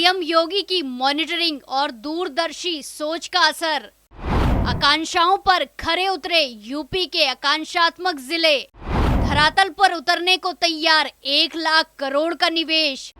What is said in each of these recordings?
CM योगी की monitoring और दूरदर्शी सोच का असर, आकांक्षाओं पर खरे उतरे यूपी के आकांक्षात्मक जिले, धरातल पर उतरने को तैयार 1 लाख करोड़ का निवेश।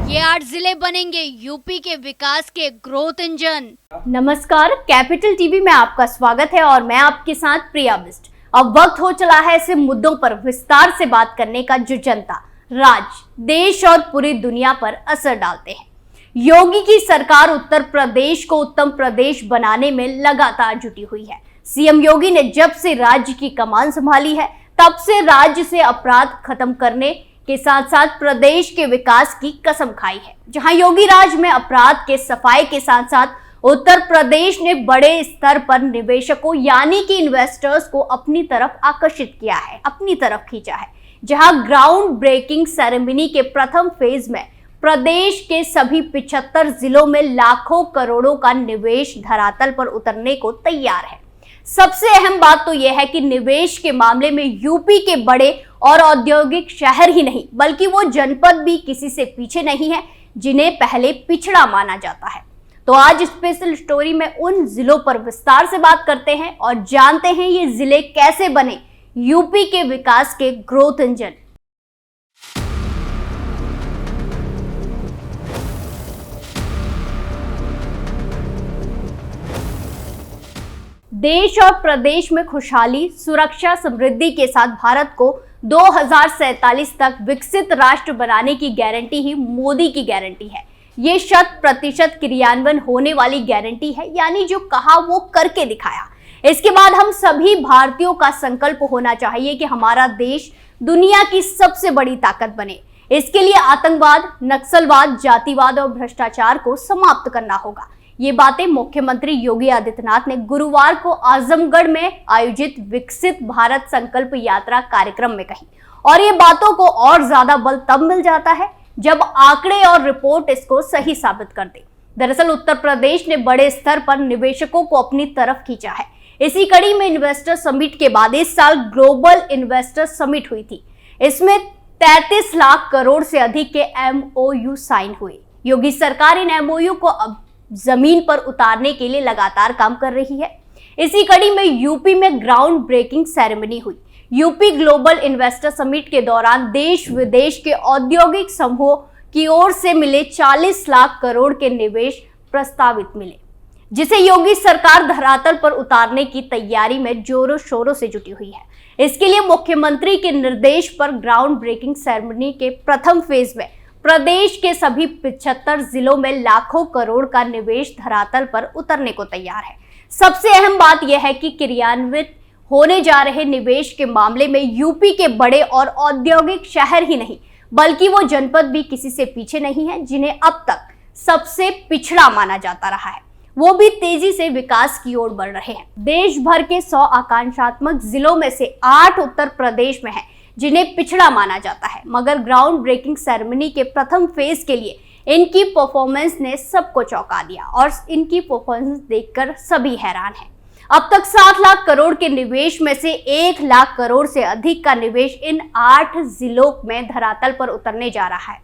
ये 8 जिले बनेंगे यूपी के विकास के ग्रोथ इंजन। नमस्कार, कैपिटल टीवी में आपका स्वागत है और मैं आपके साथ प्रिया बिस्ट। अब वक्त हो चला है ऐसे मुद्दों पर विस्तार से बात करने का जो जनता, राज्य, देश और पूरी दुनिया पर असर डालते हैं। योगी की सरकार उत्तर प्रदेश को उत्तम प्रदेश बनाने में लगातार जुटी हुई है। सीएम योगी ने जब से राज्य की कमान संभाली है, तब से राज्य से अपराध खत्म करने के साथ साथ प्रदेश के विकास की कसम खाई है। जहां योगी राज में अपराध के सफाई के साथ साथ उत्तर प्रदेश ने बड़े स्तर पर निवेशकों यानी कि इन्वेस्टर्स को अपनी तरफ आकर्षित किया है, अपनी तरफ खींचा है। जहां ग्राउंड ब्रेकिंग सेरेमनी के प्रथम फेज में प्रदेश के सभी 75 जिलों में लाखों करोड़ों का निवेश धरातल पर उतरने को तैयार है। सबसे अहम बात तो यह है कि निवेश के मामले में यूपी के बड़े और औद्योगिक शहर ही नहीं बल्कि वो जनपद भी किसी से पीछे नहीं है, जिन्हें पहले पिछड़ा माना जाता है। तो आज स्पेशल स्टोरी में उन जिलों पर विस्तार से बात करते हैं और जानते हैं ये जिले कैसे बने यूपी के विकास के ग्रोथ इंजन। देश और प्रदेश में खुशहाली, सुरक्षा, समृद्धि के साथ भारत को 2047 तक विकसित राष्ट्र बनाने की गारंटी ही मोदी की गारंटी है। ये 100% क्रियान्वयन होने वाली गारंटी है, यानी जो कहा वो करके दिखाया। इसके बाद हम सभी भारतीयों का संकल्प होना चाहिए कि हमारा देश दुनिया की सबसे बड़ी ताकत बने। इसके लिए आतंकवाद, नक्सलवाद, जातिवाद और भ्रष्टाचार को समाप्त करना होगा। ये बातें मुख्यमंत्री योगी आदित्यनाथ ने गुरुवार को आजमगढ़ में आयोजित विकसित भारत संकल्प यात्रा कार्यक्रम में कही। और ये बातों को और ज्यादा बल तब मिल जाता है जब आंकड़े और रिपोर्ट इसको सही साबित कर दे। दरअसल उत्तर प्रदेश ने बड़े स्तर पर निवेशकों को अपनी तरफ खींचा है। इसी कड़ी में इन्वेस्टर समिट के बाद इस साल ग्लोबल इन्वेस्टर समिट हुई थी। इसमें 33 लाख करोड़ से अधिक के MOU साइन हुए। योगी सरकार इन MOU को अब जमीन पर उतारने के लिए लगातार काम कर रही है। इसी कड़ी में यूपी में ग्राउंड ब्रेकिंग सेरेमनी हुई। यूपी ग्लोबल इन्वेस्टर समिट के दौरान देश विदेश के औद्योगिक समूहों की ओर से मिले 40 लाख करोड़ के निवेश प्रस्तावित मिले, जिसे योगी सरकार धरातल पर उतारने की तैयारी में जोरों शोरों से जुटी हुई है। इसके लिए मुख्यमंत्री के निर्देश पर ग्राउंड ब्रेकिंग सेरेमनी के प्रथम फेज में प्रदेश के सभी 75 जिलों में लाखों करोड़ का निवेश धरातल पर उतरने को तैयार है। सबसे अहम बात यह है कि क्रियान्वित होने जा रहे निवेश के मामले में यूपी के बड़े और औद्योगिक शहर ही नहीं बल्कि वो जनपद भी किसी से पीछे नहीं है, जिन्हें अब तक सबसे पिछड़ा माना जाता रहा है। वो भी तेजी से विकास की ओर बढ़ रहे हैं। देश भर के 100 आकांक्षात्मक जिलों में से 8 उत्तर प्रदेश में है, जिन्हें पिछड़ा माना जाता है। मगर ग्राउंड ब्रेकिंग सेरेमनी के प्रथम फेज के लिए इनकी परफॉर्मेंस ने सबको चौंका दिया और इनकी परफॉर्मेंस देखकर सभी हैरान हैं। अब तक 7 लाख करोड़ के निवेश में से 1 लाख करोड़ से अधिक का निवेश इन 8 जिलों में धरातल पर उतरने जा रहा है।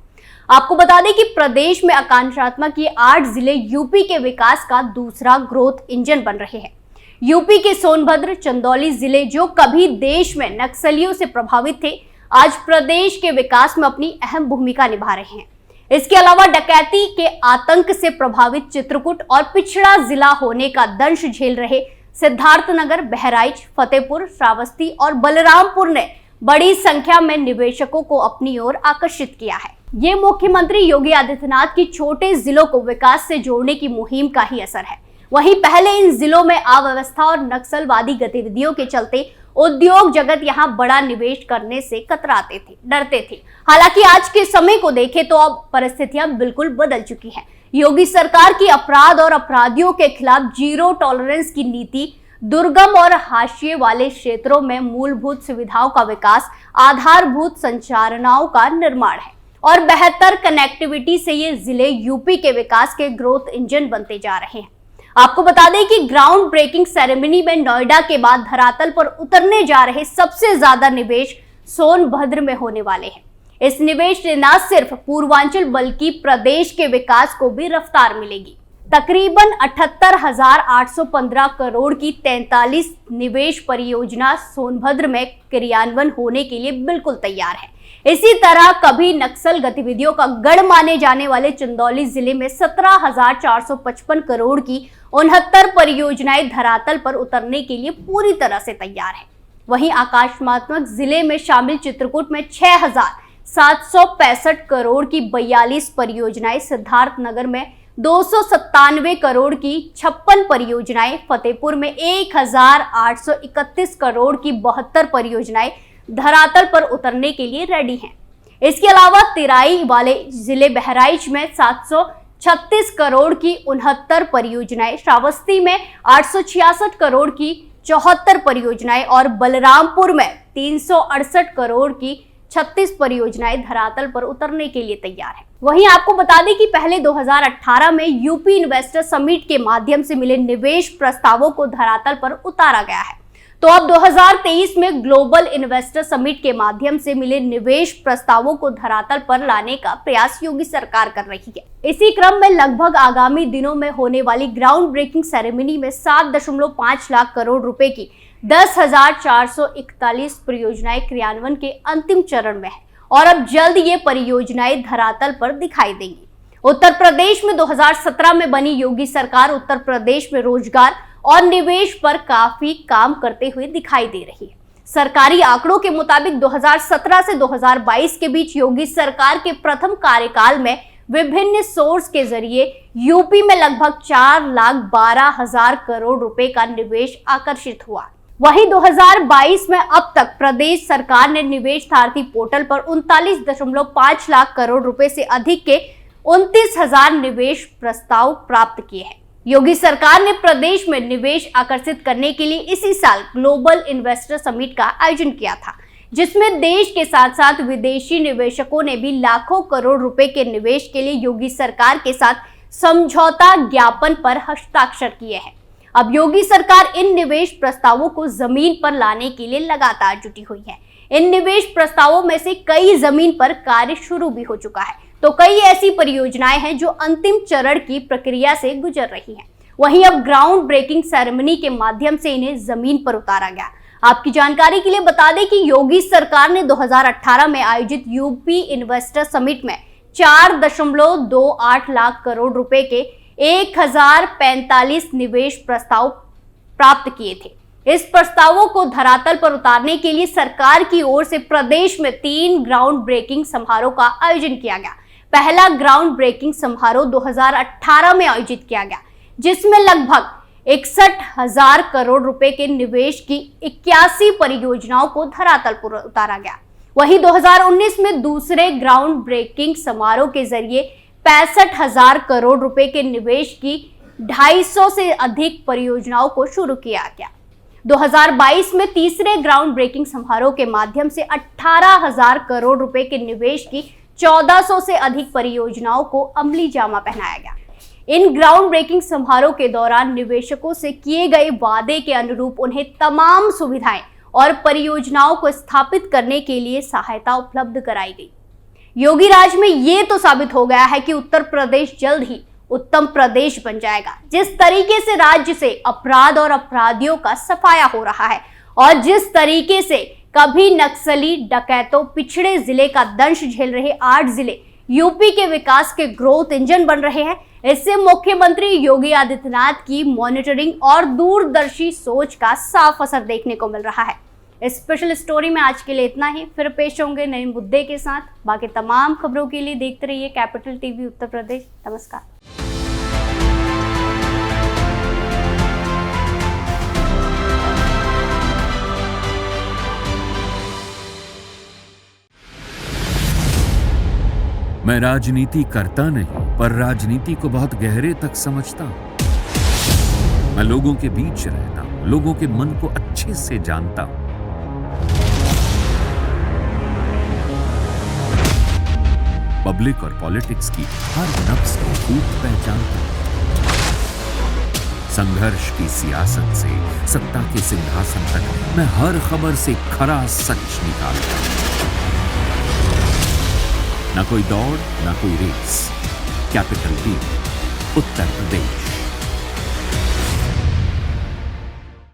आपको बता दें कि प्रदेश में आकांक्षात्मक ये 8 जिले यूपी के विकास का दूसरा ग्रोथ इंजन बन रहे हैं। यूपी के सोनभद्र, चंदौली जिले जो कभी देश में नक्सलियों से प्रभावित थे, आज प्रदेश के विकास में अपनी अहम भूमिका निभा रहे हैं। इसके अलावा डकैती के आतंक से प्रभावित चित्रकूट और पिछड़ा जिला होने का दंश झेल रहे सिद्धार्थनगर, बहराइच, फतेहपुर, श्रावस्ती और बलरामपुर ने बड़ी संख्या में निवेशकों को अपनी ओर आकर्षित किया है। ये मुख्यमंत्री योगी आदित्यनाथ की छोटे जिलों को विकास से जोड़ने की मुहिम का ही असर है। वहीं पहले इन जिलों में अव्यवस्था और नक्सलवादी गतिविधियों के चलते उद्योग जगत यहां बड़ा निवेश करने से कतराते थे, डरते थे। हालांकि आज के समय को देखें तो अब परिस्थितियां बिल्कुल बदल चुकी हैं। योगी सरकार की अपराध और अपराधियों के खिलाफ जीरो टॉलरेंस की नीति, दुर्गम और हाशिए वाले क्षेत्रों में मूलभूत सुविधाओं का विकास, आधारभूत संरचनाओं का निर्माण है और बेहतर कनेक्टिविटी से ये जिले यूपी के विकास के ग्रोथ इंजन बनते जा रहे हैं। आपको बता दें कि ग्राउंड ब्रेकिंग सेरेमनी में नोएडा के बाद धरातल पर उतरने जा रहे सबसे ज्यादा निवेश सोनभद्र में होने वाले हैं। इस निवेश से न सिर्फ पूर्वांचल बल्कि प्रदेश के विकास को भी रफ्तार मिलेगी। तकरीबन 78,815 करोड़ की 43 निवेश परियोजना सोनभद्र में क्रियान्वयन होने के लिए बिल्कुल तैयार है। इसी तरह कभी नक्सल गतिविधियों का गढ़ माने जाने वाले चंदौली जिले में 17,455 करोड़ की 69 परियोजनाएं धरातल पर उतरने के लिए पूरी तरह से तैयार है। वहीं आकाशमात्मक जिले में शामिल चित्रकूट में 6,765 करोड़ की 42 परियोजनाएं, सिद्धार्थनगर में 297 करोड़ की 56 परियोजनाएं, फतेहपुर में 1,831 करोड़ की 72 परियोजनाएं धरातल पर उतरने के लिए रेडी हैं। इसके अलावा तिराई वाले जिले बहराइच में 736 करोड़ की 69 परियोजनाएं, श्रावस्ती में 866 करोड़ की 74 परियोजनाएं और बलरामपुर में 368 करोड़ की 36 परियोजनाएं धरातल पर उतरने के लिए तैयार है। वहीं आपको बता दें कि पहले 2018 में यूपी इन्वेस्टर समिट के माध्यम से मिले निवेश प्रस्तावों को धरातल पर उतारा गया है, तो अब 2023 में ग्लोबल इन्वेस्टर समिट के माध्यम से मिले निवेश प्रस्तावों को धरातल पर लाने का प्रयास योगी सरकार कर रही है। इसी क्रम में लगभग आगामी दिनों में होने वाली ग्राउंड ब्रेकिंग सेरेमनी में 7.5 लाख करोड़ रुपए की 10,441 परियोजनाएं क्रियान्वयन के अंतिम चरण में है और अब जल्द ये परियोजनाएं धरातल पर दिखाई देंगी। उत्तर प्रदेश में 2017 में बनी योगी सरकार उत्तर प्रदेश में रोजगार और निवेश पर काफी काम करते हुए दिखाई दे रही है। सरकारी आंकड़ों के मुताबिक 2017 से 2022 के बीच योगी सरकार के प्रथम कार्यकाल में विभिन्न सोर्स के जरिए यूपी में लगभग 4,12,000 करोड़ रुपए का निवेश आकर्षित हुआ। वहीं 2022 में अब तक प्रदेश सरकार ने निवेश सारथी पोर्टल पर 39.5 लाख करोड़ रुपए से अधिक के 29,000 निवेश प्रस्ताव प्राप्त किए हैं। योगी सरकार ने प्रदेश में निवेश आकर्षित करने के लिए इसी साल ग्लोबल इन्वेस्टर समिट का आयोजन किया था, जिसमें देश के साथ साथ विदेशी निवेशकों ने भी लाखों करोड़ रुपए के निवेश के लिए योगी सरकार के साथ समझौता ज्ञापन पर हस्ताक्षर किए हैं। अब योगी सरकार इन निवेश प्रस्तावों को जमीन पर लाने के लिए लगातार जुटी हुई है। इन निवेश प्रस्तावों में से कई जमीन पर कार्य शुरू भी हो चुका है, तो कई ऐसी परियोजनाएं हैं जो अंतिम चरण की प्रक्रिया से गुजर रही हैं। वहीं अब ग्राउंड ब्रेकिंग सेरेमनी के माध्यम से इन्हें जमीन पर उतारा गया। आपकी जानकारी के लिए बता दें कि योगी सरकार ने 2018 में आयोजित यूपी इन्वेस्टर समिट में 4.28 लाख करोड़ रुपए के 1,045 निवेश प्रस्ताव प्राप्त किए थे। इस प्रस्तावों को धरातल पर उतारने के लिए सरकार की ओर से प्रदेश में 3 ग्राउंड ब्रेकिंग समारोह का आयोजन किया गया। पहला ग्राउंड ब्रेकिंग समारोह 2018 में आयोजित किया गया, जिसमें लगभग 61,000 करोड़ रुपए के निवेश की 81 परियोजनाओं को धरातल पर उतारा गया। वहीं 2019 में दूसरे ग्राउंड ब्रेकिंग समारोह के जरिए 65,000 करोड़ रुपए के निवेश की 250 से अधिक परियोजनाओं को शुरू किया गया। 2022 में तीसरे ग्राउंड ब्रेकिंग समारोह के माध्यम से 18,000 करोड़ रुपए के निवेश की 1400 से अधिक परियोजनाओं को अमली जामा पहनाया गया। इन ग्राउंड ब्रेकिंग समारोह के दौरान निवेशकों से किए गए वादे के अनुरूप उन्हें तमाम सुविधाएं और परियोजनाओं को स्थापित करने के लिए सहायता उपलब्ध कराई गई। योगी राज में ये तो साबित हो गया है कि उत्तर प्रदेश जल्द ही उत्तम प्रदेश बन जाएगा। जिस तरीके से राज्य से अपराध और अपराधियों का सफाया हो रहा है और जिस तरीके से कभी नक्सली डकैतों पिछड़े जिले का दंश झेल रहे 8 जिले यूपी के विकास के ग्रोथ इंजन बन रहे हैं, इससे मुख्यमंत्री योगी आदित्यनाथ की मॉनिटरिंग और दूरदर्शी सोच का साफ असर देखने को मिल रहा है। इस स्पेशल स्टोरी में आज के लिए इतना ही, फिर पेश होंगे नए मुद्दे के साथ। बाकी तमाम खबरों के लिए देखते रहिए कैपिटल टीवी उत्तर प्रदेश। नमस्कार। मैं राजनीति करता नहीं, पर राजनीति को बहुत गहरे तक समझता हूं। मैं लोगों के बीच रहता हूं, लोगों के मन को अच्छे से जानता हूं। पब्लिक और पॉलिटिक्स की हर नब्ज को खूब पहचानता हूं। संघर्ष की सियासत से सत्ता के सिंहासन तक मैं हर खबर से खरा सच निकालता हूं। न कोई दौड़, न कोई रेस। कैपिटल टीवी, उत्तर